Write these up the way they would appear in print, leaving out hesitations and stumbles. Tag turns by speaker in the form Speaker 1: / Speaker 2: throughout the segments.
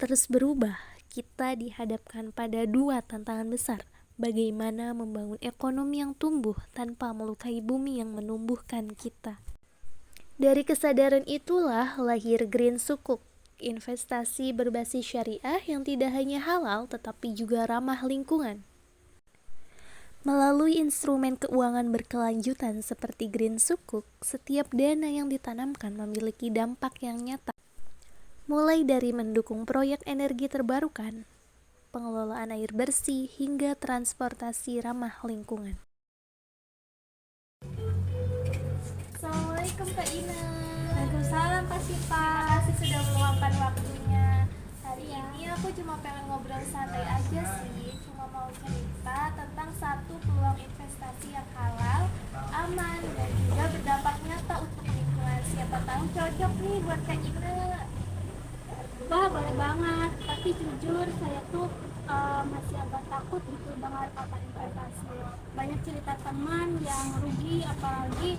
Speaker 1: terus berubah, kita dihadapkan pada dua tantangan besar. Bagaimana membangun ekonomi yang tumbuh tanpa melukai bumi yang menumbuhkan kita. Dari kesadaran itulah lahir Green Sukuk, investasi berbasis syariah yang tidak hanya halal tetapi juga ramah lingkungan. Melalui instrumen keuangan berkelanjutan seperti Green Sukuk, setiap dana yang ditanamkan memiliki dampak yang nyata. Mulai dari mendukung proyek energi terbarukan, pengelolaan air bersih, hingga transportasi ramah lingkungan. Assalamualaikum Kak Ina.
Speaker 2: Waalaikumsalam Kak Sipa.
Speaker 1: Terima kasih sudah meluangkan waktunya. Hari ini aku cuma pengen ngobrol santai aja sih. Cuma mau cerita tentang satu peluang investasi yang halal, aman, dan juga berdampak nyata untuk lingkungan. Siapa tahu cocok nih buat Kak Ina.
Speaker 2: Wah, boleh banget. Tapi jujur saya tuh masih agak takut gitu dengan apa investasi. Banyak cerita teman yang rugi, apalagi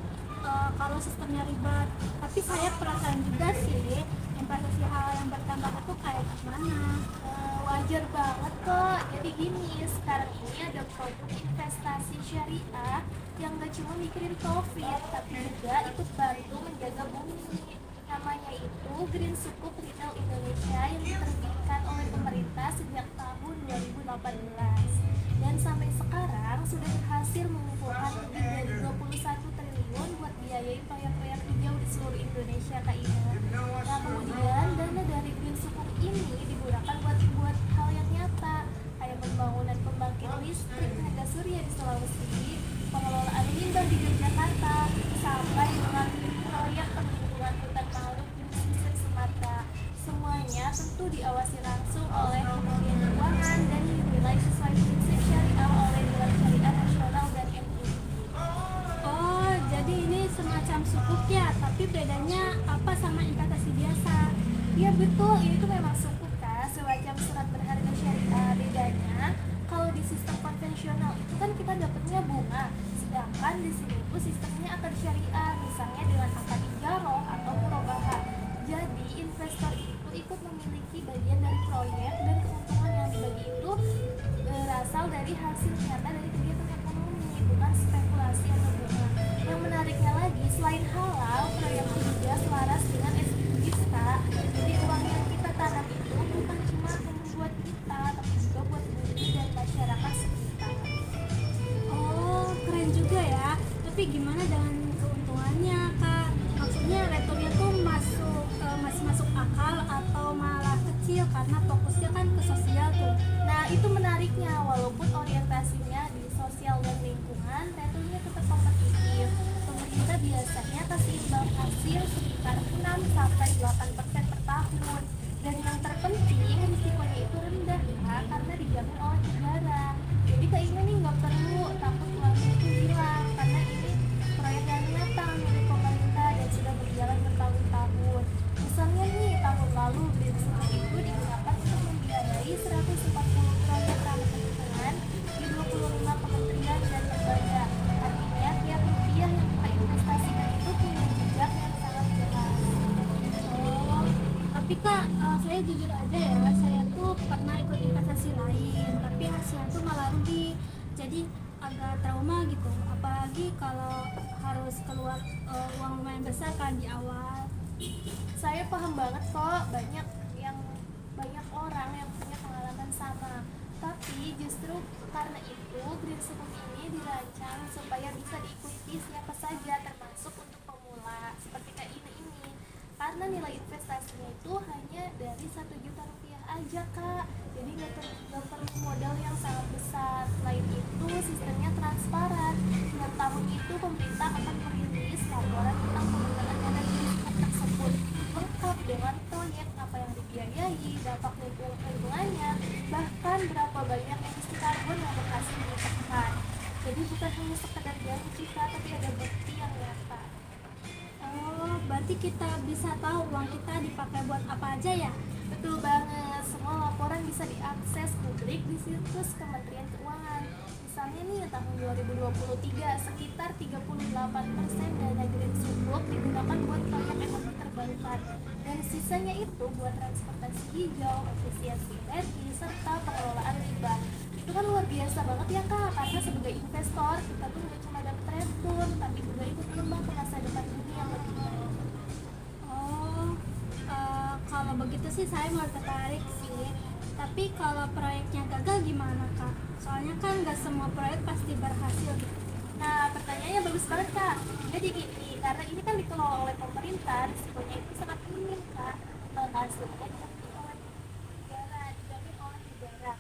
Speaker 2: kalau sistemnya ribet. Tapi saya perasaan juga sih investasi hal yang bertambah itu kayak gimana.
Speaker 1: Wajar banget kok. Jadi gini, sekarang ini ada produk investasi syariah yang gak cuma mikirin profit, tapi juga ikut bantu menjaga bumi. Namanya itu Green Sukuk Retail Indonesia yang diterbitkan oleh pemerintah sejak tahun 2018. Dan sampai sekarang sudah berhasil mengumpulkan lebih dari 21 triliun buat biayai proyek-proyek hijau di seluruh Indonesia, Kak Ina. Nah, kemudian dana dari Green Sukuk ini digunakan buat hal yang nyata, kayak pembangunan pembangkit listrik tenaga surya di Sulawesi, pengelolaan limbah di Yogyakarta, sampai dengan proyek perlindungan hutan mangrove di pesisir Sumatera. Semuanya tentu diawasi langsung oleh Kementerian Keuangan dan dinilai sesuai prinsip syariah oleh Dewan Syariah Nasional dan MUI.
Speaker 2: Oh, jadi ini semacam sukuk ya, tapi bedanya apa sama investasi biasa?
Speaker 1: Iya betul, ini tuh memang sukuk Kak, semacam surat berharga syariah. Bedanya, kalau di sistem konvensional itu kan kita dapatnya bunga, sedangkan di sini tuh sistemnya akad syariah, misalnya dengan akad ijaroh atau murabahah. Jadi investor itu ikut memiliki bagian dari proyek, dan keuntungan yang dibagi itu berasal dari hasil nyata dari kegiatan ekonomi, bukan spekulasi atau bunga. Yang menariknya lagi, selain halal, proyek ini juga selaras dengan SDGs Kak. Jadi uang yang kita tanam itu bukan cuma buat kita, tapi juga buat bumi dan masyarakat sekitar.
Speaker 2: Oh, keren juga ya. Tapi gimana dengan keuntungannya, Kak? Maksudnya returnnya tuh masih masuk akal atau malah kecil karena fokusnya kan ke sosial tuh.
Speaker 1: Nah, itu menariknya, walaupun orientasinya di sosial dan lingkungan, returnnya tetap kompetitif. Pemerintah biasanya kasih imbal hasil sekitar 6-8% per tahun. Dan yang terpenting, risikonya itu rendah ya, karena dijamin oleh negara. Jadi Kak Ina nih nggak perlu takut uangnya itu hilang, karena ini proyek yang nyata milik pemerintah dan sudah berjalan bertahun-tahun. Misalnya nih, tahun lalu Green Sukuk itu digunakan untuk membiayai 140 proyek ramah lingkungan di 25 kementerian dan lembaga. Artinya tiap rupiah yang kita investasikan itu punya jejak yang sangat jelas.
Speaker 2: Oh, tapi Kak, saya jujur aja ya, saya tuh pernah ikut investasi lain, tapi hasilnya tuh malah rugi. Jadi agak trauma gitu, apalagi kalau harus keluar uang lumayan besar kan di awal.
Speaker 1: Saya paham banget kok, banyak orang yang punya pengalaman sama. Tapi justru karena itu Green Sukuk ini dirancang supaya bisa diikuti siapa saja, termasuk untuk pemula seperti Kak ini. Karena nilai investasinya itu hanya dari 1 juta rupiah aja Kak. Jadi nggak perlu modal yang sangat besar. Selain itu sistemnya transparan. Tiap tahun itu pemerintah akan merilis laporan tentang penggunaan dana Green Sukuk tersebut, lengkap dengan proyek apa yang dibiayai, dampak lingkungannya, bahkan berapa banyak emisi karbon yang berhasil ditekan. Jadi bukan hanya sekedar janji Kak, tapi ada bukti yang nyata.
Speaker 2: Oh, berarti kita bisa tahu uang kita dipakai buat apa aja ya?
Speaker 1: Betul banget, semua laporan bisa diakses publik di situs Kementerian Keuangan. Misalnya nih, tahun 2023, sekitar 38% dana Green Sukuk digunakan buat proyek energi terbarukan. dan sisanya itu buat transportasi hijau, efisiensi energi, serta pengelolaan limbah. Itu kan luar biasa banget ya kak, karena sebagai investor kita tuh gak cuma dapat return, tapi juga ikut menyumbang ke masa depan bumi yang lebih baik.
Speaker 2: Oh, kalau begitu sih saya mau tertarik sih. Tapi kalau proyeknya gagal gimana kak? Soalnya kan nggak semua proyek pasti berhasil gitu.
Speaker 1: Nah, pertanyaannya bagus banget kak. Jadi gini, karena ini kan dikelola oleh pemerintah, risikonya itu sangat minim kak. Hasilnya diambil oleh negara, dijamin oleh negara.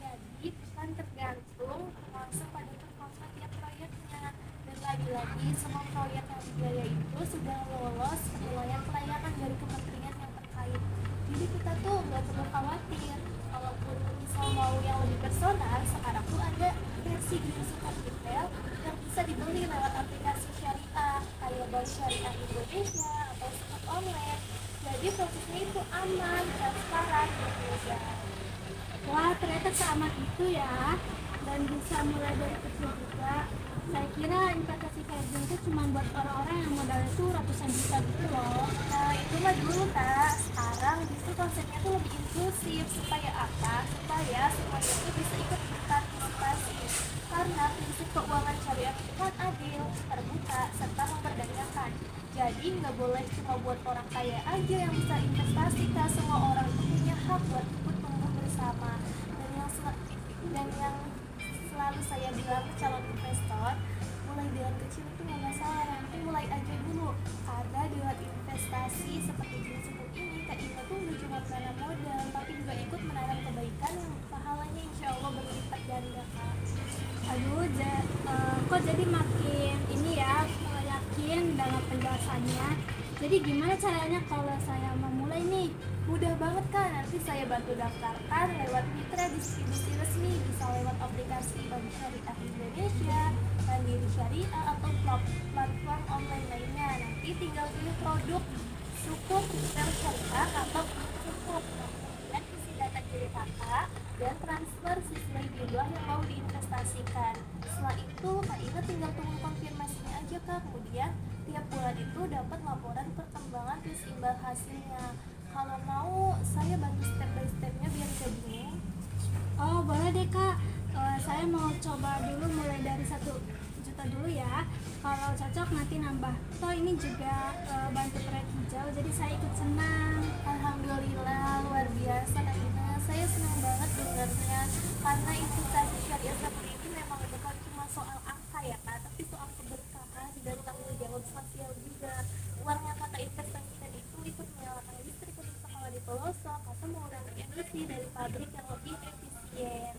Speaker 1: Jadi bukan tergantung langsung pada performa tiap proyeknya. Dan lagi-lagi semua proyek yang dibiayai itu sudah lolos penilaian kelayakan dari kementerian yang terkait. Jadi kita tuh nggak perlu khawatir. Kalaupun misal mau yang lebih personal, sekarang tuh ada versi Green Super Detail yang bisa dibeli lewat aplikasi syariah kayak Bank Syariah Indonesia atau Super Online. Jadi prosesnya itu aman, transparan, dan mudah.
Speaker 2: Wah, ternyata seamat itu ya, dan bisa mulai dari kecil juga. Saya kira investasi kayak gini itu cuma buat orang-orang yang modalnya tuh ratusan juta gitu loh.
Speaker 1: Nah, itu mah dulu kak. Sekarang justru konsepnya tuh lebih inklusif. Supaya apa? Supaya semuanya itu bisa ikut berpartisipasi. Karena prinsip keuangan syariah itu kan adil, terbuka, serta memperdayakan. Jadi nggak boleh cuma buat orang kaya aja yang bisa investasi kak. Semua orang itu punya hak buat ikut tumbuh bersama. Dan yang selalu saya bilang ke calon investor, mulai dengan kecil itu nggak masalah, nanti mulai aja dulu. Karena dengan investasi seperti jenis ini, Kak Ina tuh nggak cuma menanam modal, tapi juga ikut menanam kebaikan yang pahalanya insya Allah berlipat ganda kak.
Speaker 2: Aduh, kok jadi makin ini ya, yakin dalam penjelasannya. Jadi gimana caranya kalau saya mau mulai nih?
Speaker 1: Mudah banget kak, nanti saya bantu daftarkan lewat mitra distribusi resmi, bisa lewat aplikasi Bank Syariah Indonesia, Mandiri Syariah, atau platform online lainnya. Nanti tinggal pilih produk Sukuk Retail Syariah atau Sukuk, kemudian isi data diri kakak dan transfer sesuai jumlah yang mau diinvestasikan. Setelah itu Kak Ina tinggal tunggu konfirmasinya aja kak. Kemudian tiap bulan itu dapat laporan perkembangan plus imbal hasilnya. Kalau mau saya bantu step by stepnya biar gak bingung.
Speaker 2: Oh, boleh deh kak. Saya mau coba dulu mulai dari 1 juta dulu ya. Kalau cocok nanti nambah. Toh ini juga bantu proyek hijau, jadi saya ikut senang.
Speaker 1: Alhamdulillah, luar biasa Kak Ina. Saya senang banget dengarnya, karena investasi syariah seperti ini memang bukan cuma soal angka ya kak, tapi soal keberkahan dan tanggung jawab sosial juga. Uang yang kakak investasikan itu ikut menyalakan listrik untuk sekolah di pelosok atau mengurangi emisi dari pabrik yang lebih efisien.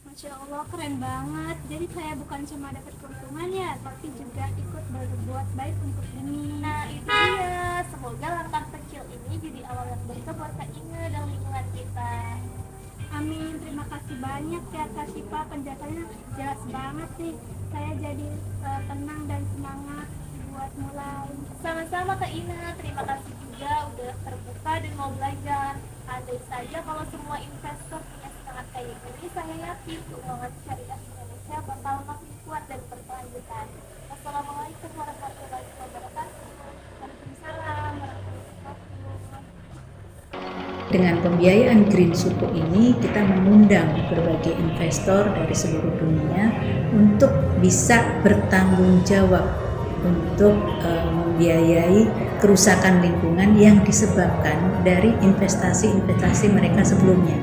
Speaker 2: Masya Allah, keren banget. Jadi saya bukan cuma dapat keuntungan ya, tapi juga ikut berbuat baik untuk bumi.
Speaker 1: Nah itu dia, semoga langkah kecil ini jadi awal yang berkah buat Kak Ina dan lingkungan kita.
Speaker 2: Amin, terima kasih banyak ya Kak Sipa, penjelasannya jelas banget sih. Saya jadi tenang dan semangat buat mulai.
Speaker 1: Sama-sama Kak Ina, terima kasih juga udah terbuka dan mau belajar. Andai saja kalau semua investor punya semangat kayak gini, saya yakin keuangan syariah Indonesia bakal makin kuat dan berkelanjutan. Wassalamualaikum warahmatullahi wabarakatuh. Waalaikumsalam warahmatullahi wabarakatuh.
Speaker 3: Dengan pembiayaan Green Sukuk ini, kita mengundang berbagai investor dari seluruh dunia untuk bisa bertanggung jawab untuk membiayai kerusakan lingkungan yang disebabkan dari investasi-investasi mereka sebelumnya.